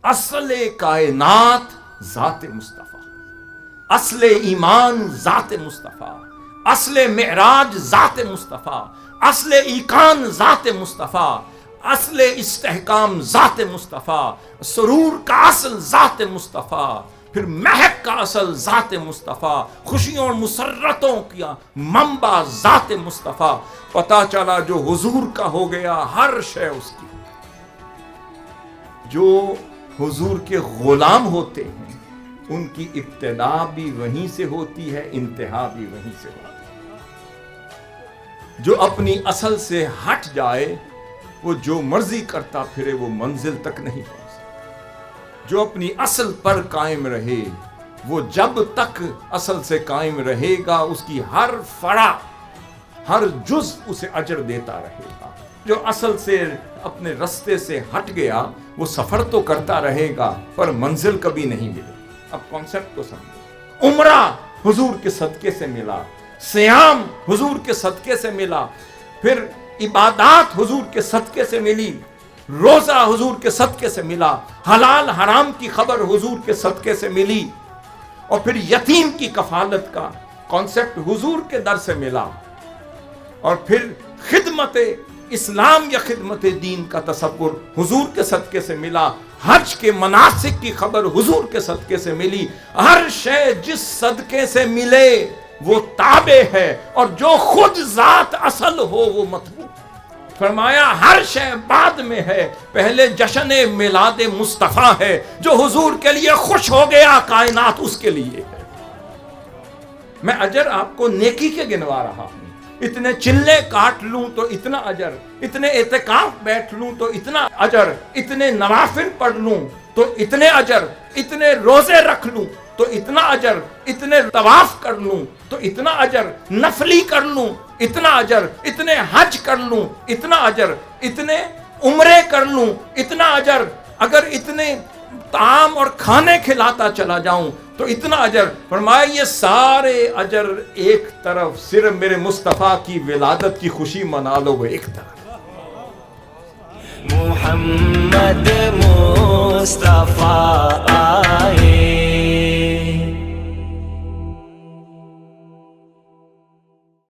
اصل کائنات ذات مصطفیٰ، اصل ایمان ذات مصطفیٰ، اصل معراج ذات مصطفیٰ، اصل ایقان ذات مصطفیٰ، اصل استحکام ذات مصطفیٰ، سرور کا اصل ذات مصطفیٰ، پھر مہک کا اصل ذات مصطفیٰ، خوشیوں اور مسرتوں کا منبع ذات مصطفیٰ. پتہ چلا جو حضور کا ہو گیا ہر شے اس کی. جو حضور کے غلام ہوتے ہیں ان کی ابتدا بھی وہیں سے ہوتی ہے، انتہا بھی وہیں سے ہوتی ہے. جو اپنی اصل سے ہٹ جائے وہ جو مرضی کرتا پھرے وہ منزل تک نہیں پہنچ سکتا. جو اپنی اصل پر قائم رہے وہ جب تک اصل سے قائم رہے گا اس کی ہر فرع ہر جز اسے اجر دیتا رہے گا. جو اصل سے اپنے رستے سے ہٹ گیا وہ سفر تو کرتا رہے گا پر منزل کبھی نہیں ملے. اب کانسیپٹ کو سمجھو. عمرہ حضور کے صدقے سے ملا، صیام حضور کے صدقے سے ملا، پھر عبادات حضور کے صدقے سے ملی، روزہ حضور کے صدقے سے ملا، حلال حرام کی خبر حضور کے صدقے سے ملی، اور پھر یتیم کی کفالت کا کانسیپٹ حضور کے در سے ملا، اور پھر خدمت اسلام یا خدمت دین کا تصور حضور کے صدقے سے ملا، حج کے مناسک کی خبر حضور کے صدقے سے ملی. ہر شے جس صدقے سے ملے وہ تابع ہے اور جو خود ذات اصل ہو وہ مطلوب. فرمایا ہر شے بعد میں ہے، پہلے جشن میلاد مصطفیٰ ہے. جو حضور کے لیے خوش ہو گیا کائنات اس کے لیے ہے. میں اجر آپ کو نیکی کے گنوا رہا ہوں. اتنے چلے کاٹ لوں تو اتنا اجر، اتنے اعتکاف بیٹھ لوں تو اتنا اجر، اتنے نوافل پڑھ لوں تو اتنے اجر، اتنے روزے رکھ لوں تو اتنا اجر، اتنے طواف کر لوں تو اتنا اجر، نفلی کر لوں اتنا اجر، اتنے حج کر لوں اتنا اجر، اتنے عمرے کر لوں اتنا اجر، اگر اتنے طعام اور کھانے کھلاتا چلا جاؤں تو اتنا اجر. فرمایا یہ سارے اجر ایک طرف، صرف میرے مصطفیٰ کی ولادت کی خوشی منا لو وہ ایک طرف. محمد مصطفیٰ